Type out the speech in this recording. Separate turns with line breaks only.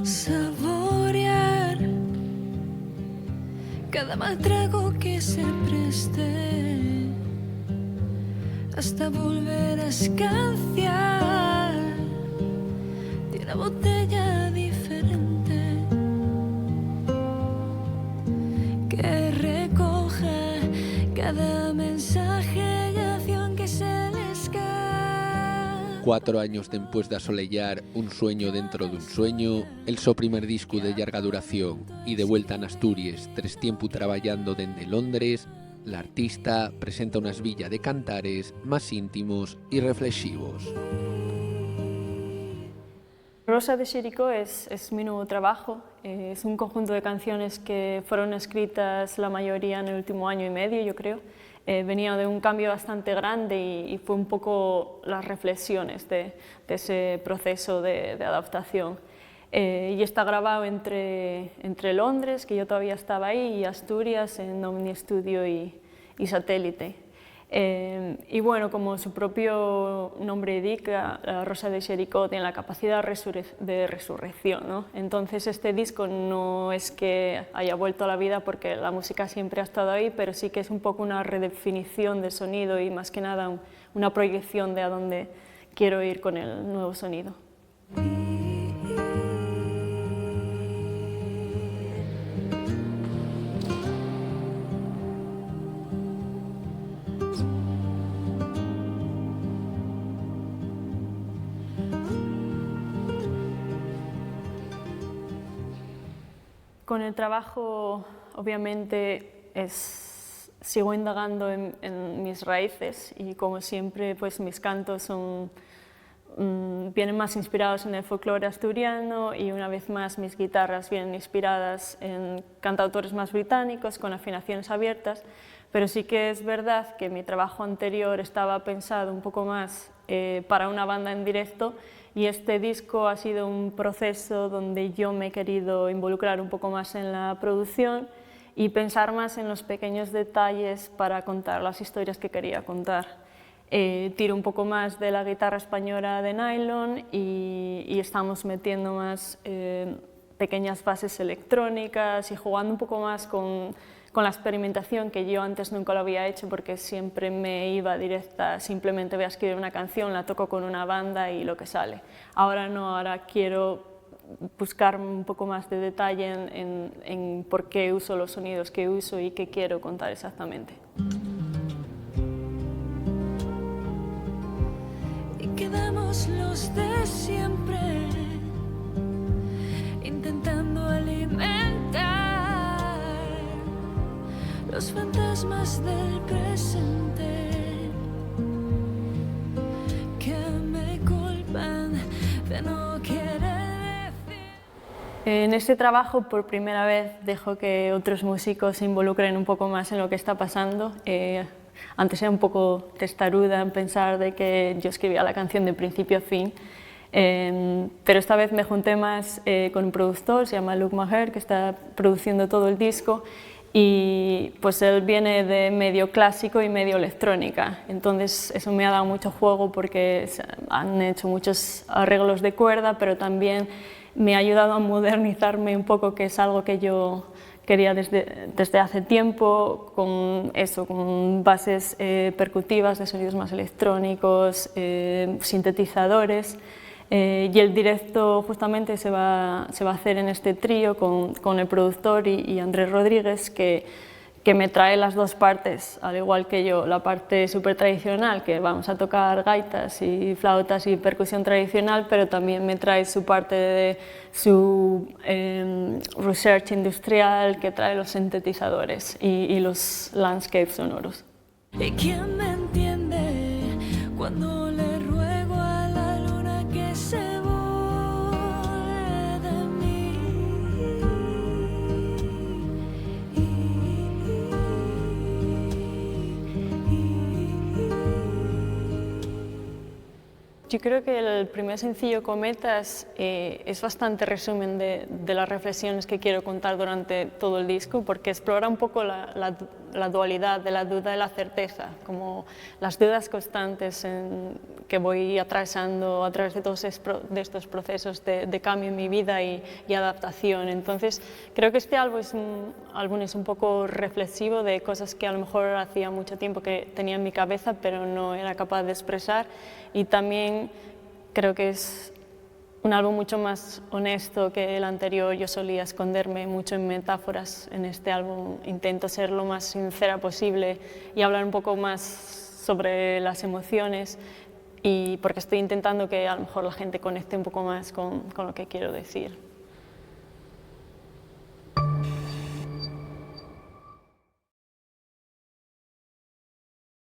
saborear cada mal trago que se preste hasta volver a escanciar de una botella diferente que recoja cada mensaje y acción que se le escapa.
4 años después de asolellar Un sueño dentro d'un sueño, el so primer disco de llarga duración y de vuelta en Asturias, 3 tiempo traballando dende Londres, l'artista presenta unas villa de cantares más íntimos y reflexivos.
Rosa de Xericó es mi nuevo trabajo. Es un conjunto de canciones que fueron escritas la mayoría en el último año y medio, yo creo. Venía de un cambio bastante grande y fue un poco las reflexiones de ese proceso de adaptación. Y está grabado entre Londres, que yo todavía estaba ahí, y Asturias, en Omni Studio y Satélite. Y bueno, como su propio nombre indica, la Rosa de Xericó tiene la capacidad de resurrección, ¿no? Entonces este disco no es que haya vuelto a la vida porque la música siempre ha estado ahí, pero sí que es un poco una redefinición del sonido y más que nada una proyección de a dónde quiero ir con el nuevo sonido. Con el trabajo, obviamente, sigo indagando en mis raíces y, como siempre, pues mis cantos vienen más inspirados en el folclore asturiano y, una vez más, mis guitarras vienen inspiradas en cantautores más británicos con afinaciones abiertas, pero sí que es verdad que mi trabajo anterior estaba pensado un poco más para una banda en directo, y este disco ha sido un proceso donde yo me he querido involucrar un poco más en la producción y pensar más en los pequeños detalles para contar las historias que quería contar. Tiro un poco más de la guitarra española de nylon y estamos metiendo más pequeñas bases electrónicas y jugando un poco más con la experimentación, que yo antes nunca lo había hecho porque siempre me iba directa, simplemente voy a escribir una canción, la toco con una banda y lo que sale. Ahora no, ahora quiero buscar un poco más de detalle en por qué uso los sonidos que uso y qué quiero contar exactamente.
Y quedamos los de siempre, intentando alimentar los fantasmas del presente que me culpan de no querer decir.
En este trabajo, por primera vez, dejo que otros músicos se involucren un poco más en lo que está pasando. Antes era un poco testaruda en pensar de que yo escribía la canción de principio a fin, pero esta vez me junté más con un productor, se llama Luke Maher, que está produciendo todo el disco, y pues él viene de medio clásico y medio electrónica, entonces eso me ha dado mucho juego porque han hecho muchos arreglos de cuerda, pero también me ha ayudado a modernizarme un poco, que es algo que yo quería desde hace tiempo, con bases percutivas de sonidos más electrónicos, sintetizadores. Y el directo justamente se va a hacer en este trío con el productor y Andrés Rodríguez, que me trae las dos partes, al igual que yo, la parte súper tradicional, que vamos a tocar gaitas y flautas y percusión tradicional, pero también me trae su parte de su research industrial, que trae los sintetizadores y los landscapes sonoros.
¿Y quién me entiende cuando le ruego a la luna que se burle de mí?
Yo creo que el primer sencillo, Cometas, es bastante resumen de las reflexiones que quiero contar durante todo el disco, porque explora un poco la dualidad de la duda y la certeza, como las dudas constantes que voy atravesando a través de todos estos procesos de cambio en mi vida y adaptación. Entonces creo que este álbum es un poco reflexivo de cosas que a lo mejor hacía mucho tiempo que tenía en mi cabeza pero no era capaz de expresar, y también creo que es un álbum mucho más honesto que el anterior. Yo solía esconderme mucho en metáforas. En este álbum intento ser lo más sincera posible y hablar un poco más sobre las emociones, y porque estoy intentando que a lo mejor la gente conecte un poco más con lo que quiero decir.